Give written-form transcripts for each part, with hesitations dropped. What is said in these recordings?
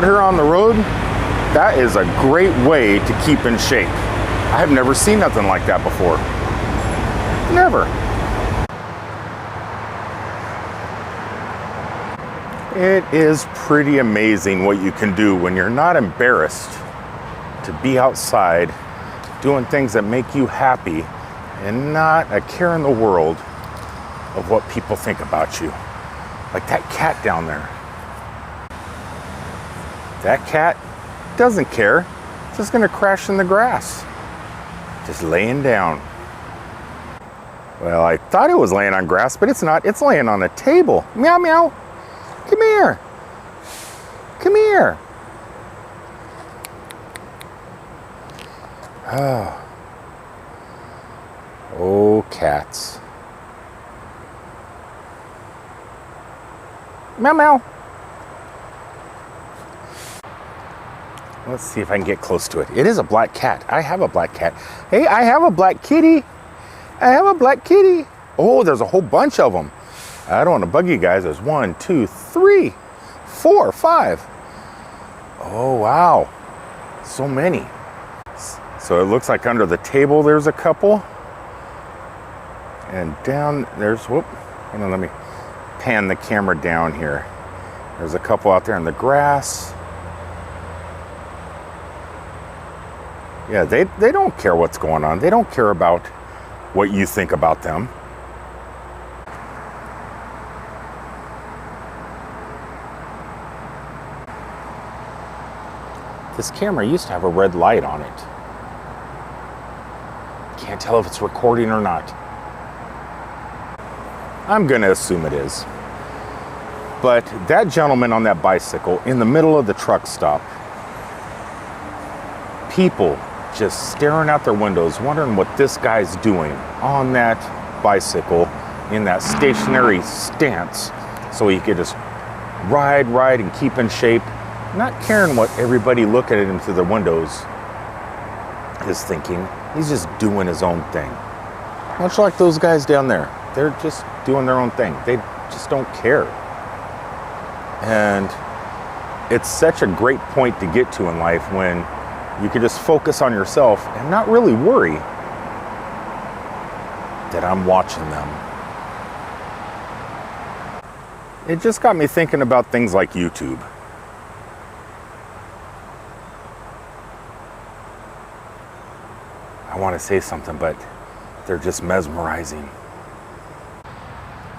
out here on the road, that is a great way to keep in shape. I have never seen nothing like that before. Never. It is pretty amazing what you can do when you're not embarrassed to be outside doing things that make you happy and not a care in the world of what people think about you. Like that cat down there. That cat doesn't care. It's just gonna crash in the grass. Just laying down. Well, I thought it was laying on grass, but it's not. It's laying on a table. Meow, meow. Come here. Come here. Oh. Oh, cats. Meow, meow. Let's see if I can get close to it. It is a black cat. I have a black cat. Hey, I have a black kitty. I have a black kitty. Oh, there's a whole bunch of them. I don't want to bug you guys. There's 1, 2, 3, 4, 5. Oh, wow. So many. So it looks like under the table there's a couple. And down there's, whoop. Hold on, let me pan the camera down here. There's a couple out there in the grass. Yeah, they don't care what's going on. They don't care about what you think about them. This camera used to have a red light on it. Can't tell if it's recording or not. I'm gonna assume it is. But that gentleman on that bicycle in the middle of the truck stop, people just staring out their windows, wondering what this guy's doing on that bicycle in that stationary stance so he could just ride and keep in shape, not caring what everybody looking at him through their windows is thinking. He's just doing his own thing. Much like those guys down there. They're just doing their own thing. They just don't care. And it's such a great point to get to in life when you can just focus on yourself and not really worry that I'm watching them. It just got me thinking about things like YouTube. I want to say something, but they're just mesmerizing.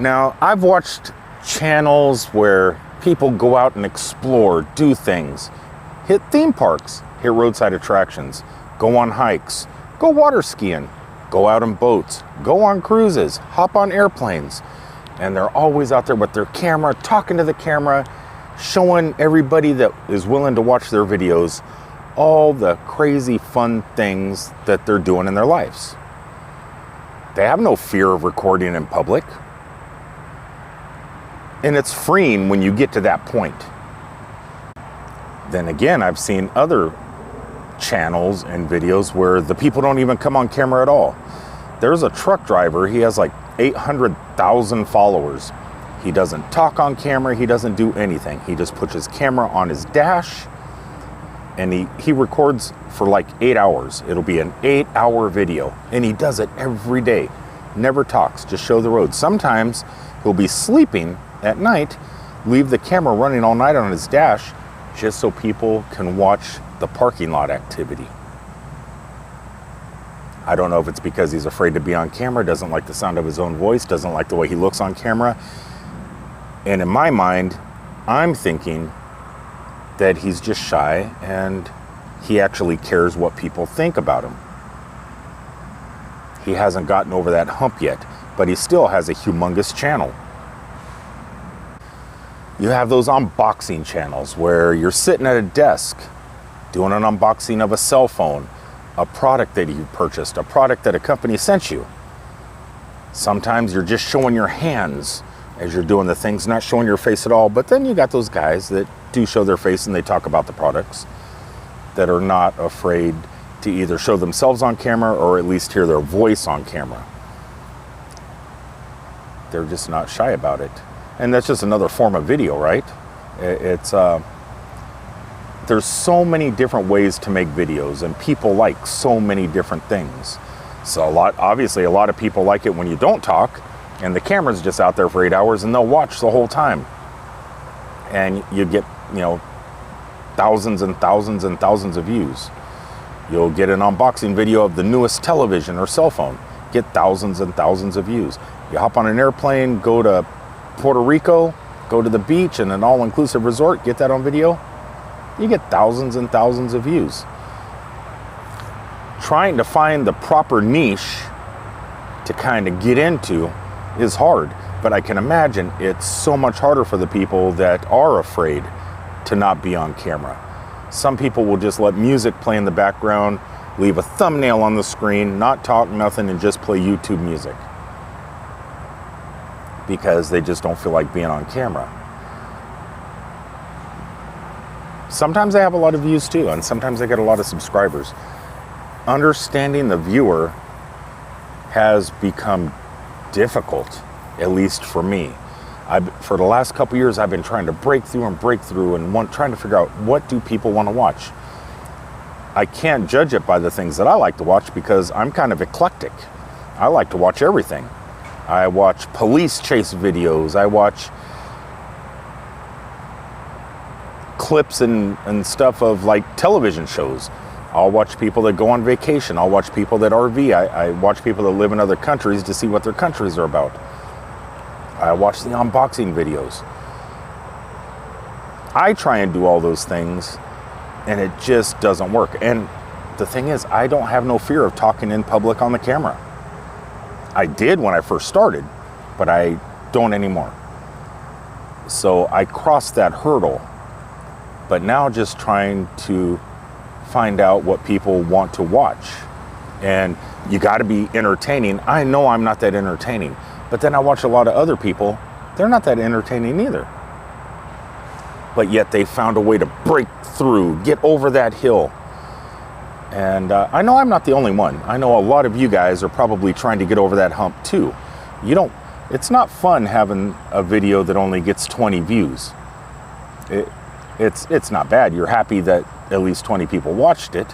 Now, I've watched channels where people go out and explore, do things, hit theme parks, hit roadside attractions, go on hikes, go water skiing, go out on boats, go on cruises, hop on airplanes. And they're always out there with their camera, talking to the camera, showing everybody that is willing to watch their videos all the crazy fun things that they're doing in their lives. They have no fear of recording in public. And it's freeing when you get to that point. Then again, I've seen other channels and videos where the people don't even come on camera at all. There's a truck driver, he has like 800,000 followers. He doesn't talk on camera, he doesn't do anything. He just puts his camera on his dash and he records for like 8 hours. It'll be an 8-hour video and he does it every day. Never talks, just show the road. Sometimes he'll be sleeping at night, leave the camera running all night on his dash just so people can watch the parking lot activity. I don't know if it's because he's afraid to be on camera, doesn't like the sound of his own voice, doesn't like the way he looks on camera. And in my mind, I'm thinking that he's just shy and he actually cares what people think about him. He hasn't gotten over that hump yet, but he still has a humongous channel. You have those unboxing channels where you're sitting at a desk doing an unboxing of a cell phone, a product that you purchased, a product that a company sent you. Sometimes you're just showing your hands as you're doing the things, not showing your face at all. But then you got those guys that do show their face and they talk about the products, that are not afraid to either show themselves on camera or at least hear their voice on camera. They're just not shy about it. And that's just another form of video, right? It's there's so many different ways to make videos, and people like so many different things. So obviously a lot of people like it when you don't talk and the camera's just out there for 8 hours, and they'll watch the whole time. And you get, thousands and thousands and thousands of views. You'll get an unboxing video of the newest television or cell phone, get thousands and thousands of views. You hop on an airplane, go to Puerto Rico, go to the beach in an all-inclusive resort, get that on video, you get thousands and thousands of views. Trying to find the proper niche to kind of get into is hard, but I can imagine it's so much harder for the people that are afraid to not be on camera. Some people will just let music play in the background, leave a thumbnail on the screen, not talk, nothing, and just play YouTube music because they just don't feel like being on camera. Sometimes they have a lot of views too, and sometimes they get a lot of subscribers. Understanding the viewer has become difficult, at least for me. For the last couple years, I've been trying to break through and trying to figure out, what do people want to watch? I can't judge it by the things that I like to watch because I'm kind of eclectic. I like to watch everything. I watch police chase videos. I watch clips and stuff of like television shows. I'll watch people that go on vacation. I'll watch people that RV. I watch people that live in other countries to see what their countries are about. I watch the unboxing videos. I try and do all those things, and it just doesn't work. And the thing is, I don't have no fear of talking in public on the camera. I did when I first started, but I don't anymore. So I crossed that hurdle. But now just trying to find out what people want to watch. And you got to be entertaining. I know I'm not that entertaining, but then I watch a lot of other people. They're not that entertaining either. But yet they found a way to break through, get over that hill. And I know I'm not the only one. I know a lot of you guys are probably trying to get over that hump too. It's not fun having a video that only gets 20 views. It's not bad. You're happy that at least 20 people watched it,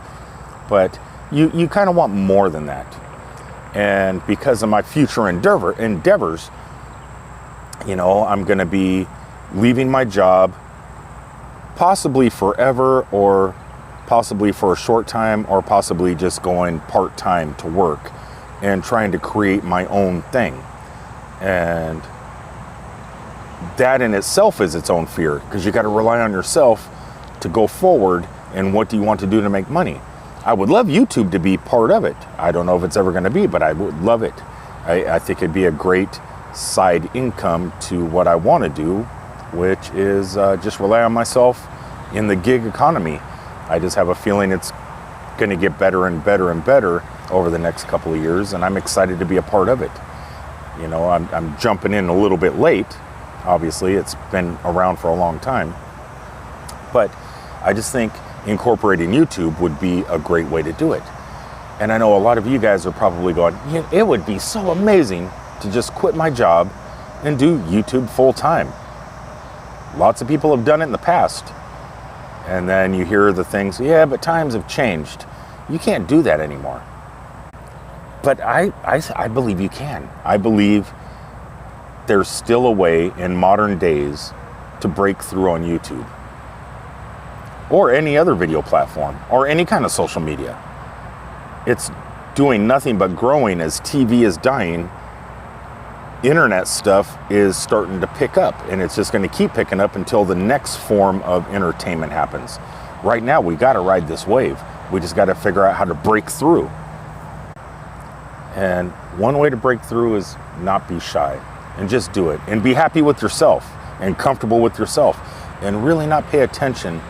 but you kind of want more than that. And because of my future endeavors, I'm going to be leaving my job, possibly forever, or possibly for a short time, or possibly just going part-time to work and trying to create my own thing. And that in itself is its own fear, because you got to rely on yourself to go forward. And what do you want to do to make money? I would love YouTube to be part of it. I don't know if it's ever going to be, but I would love it. I think it'd be a great side income to what I want to do, which is just rely on myself in the gig economy. I just have a feeling it's going to get better and better and better over the next couple of years, and I'm excited to be a part of it. I'm jumping in a little bit late. Obviously, it's been around for a long time. But I just think incorporating YouTube would be a great way to do it. And I know a lot of you guys are probably going, yeah, it would be so amazing to just quit my job and do YouTube full time. Lots of people have done it in the past. And then you hear the things, yeah, but times have changed. You can't do that anymore. But I believe you can. I believe there's still a way in modern days to break through on YouTube or any other video platform or any kind of social media. It's doing nothing but growing as TV is dying. Internet stuff is starting to pick up, and it's just going to keep picking up until the next form of entertainment happens. Right now, we got to ride this wave. We just got to figure out how to break through. And one way to break through is not be shy and just do it and be happy with yourself and comfortable with yourself and really not pay attention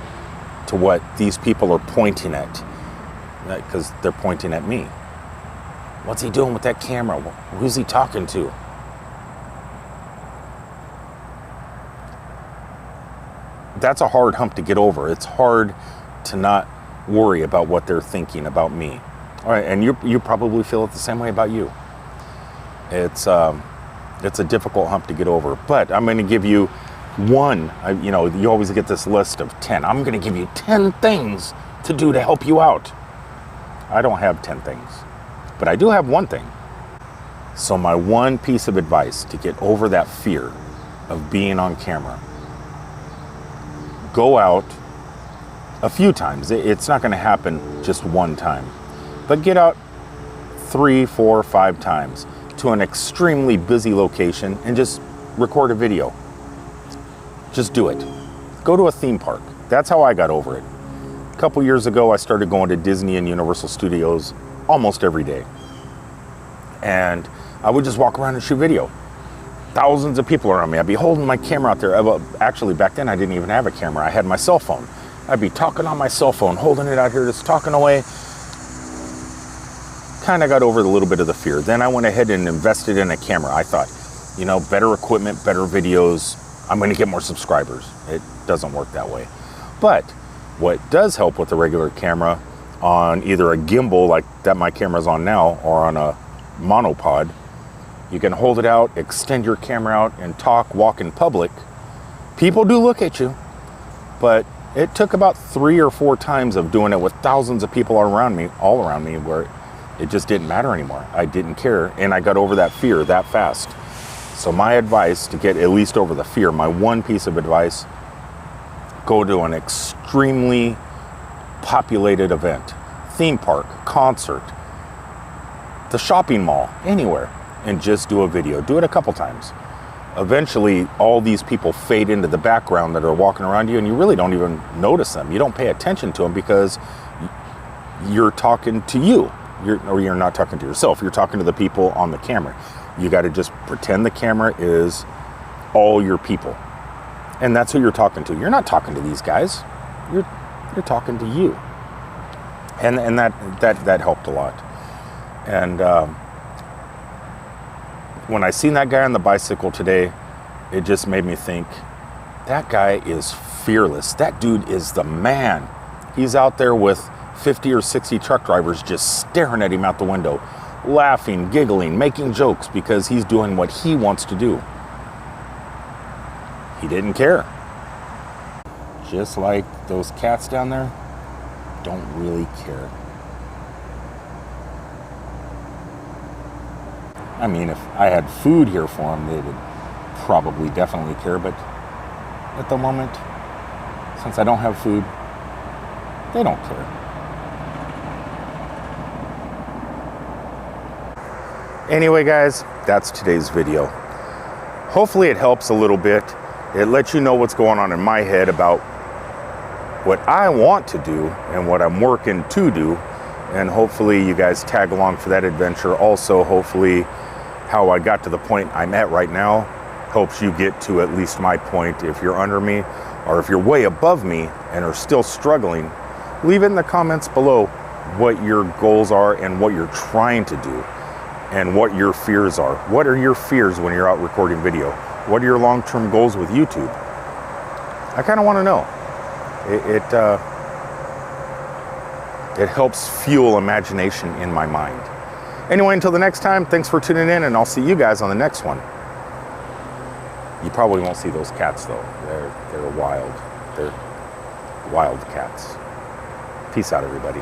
to what these people are pointing at, because they're pointing at me. What's he doing with that camera? Who's he talking to? That's a hard hump to get over. It's hard to not worry about what they're thinking about me. All right, and you probably feel it the same way about you. It's a difficult hump to get over, but I'm going to give you you know, you always get this list of 10. I'm going to give you 10 things to do to help you out. I don't have 10 things, but I do have one thing. So my one piece of advice to get over that fear of being on camera: go out a few times. It's not going to happen just one time, but get out 3, 4, 5 times to an extremely busy location and just record a video. Just do it. Go to a theme park. That's how I got over it. A couple years ago, I started going to Disney and Universal Studios almost every day. And I would just walk around and shoot video. Thousands of people around me. I'd be holding my camera out there. Well, actually, back then I didn't even have a camera. I had my cell phone. I'd be talking on my cell phone, holding it out here, just talking away. Kind of got over a little bit of the fear. Then I went ahead and invested in a camera. I thought, you know, better equipment, better videos, I'm going to get more subscribers. It doesn't work that way. But what does help with a regular camera on either a gimbal like that my camera's on now, or on a monopod, you can hold it out, extend your camera out, and walk in public. People do look at you, but it took about 3 or 4 times of doing it with thousands of people all around me, where it just didn't matter anymore. I didn't care, and I got over that fear that fast. So my advice to get at least over the fear, my one piece of advice: go to an extremely populated event, theme park, concert, the shopping mall, anywhere, and just do a video. Do it a couple times. Eventually, all these people fade into the background that are walking around you, and you really don't even notice them. You don't pay attention to them because you're talking to you. You're not talking to yourself. You're talking to the people on the camera. You got to just pretend the camera is all your people, and that's who you're talking to. You're not talking to these guys. You're talking to you, and that helped a lot. And when I seen that guy on the bicycle today, it just made me think, that guy is fearless. That dude is the man. He's out there with 50 or 60 truck drivers just staring at him out the window, laughing, giggling, making jokes because he's doing what he wants to do. He didn't care. Just like those cats down there don't really care. I mean, if I had food here for them, they would probably definitely care, but at the moment, since I don't have food, they don't care. Anyway, guys, that's today's video. Hopefully it helps a little bit. It lets you know what's going on in my head about what I want to do and what I'm working to do. And hopefully you guys tag along for that adventure. Also, hopefully how I got to the point I'm at right now helps you get to at least my point. If you're under me, or if you're way above me and are still struggling, leave it in the comments below what your goals are and what you're trying to do, and what your fears are. What are your fears when you're out recording video? What are your long-term goals with YouTube? I kind of want to know. It helps fuel imagination in my mind. Anyway, until the next time, thanks for tuning in, and I'll see you guys on the next one. You probably won't see those cats though. They're wild. They're wild cats. Peace out, everybody.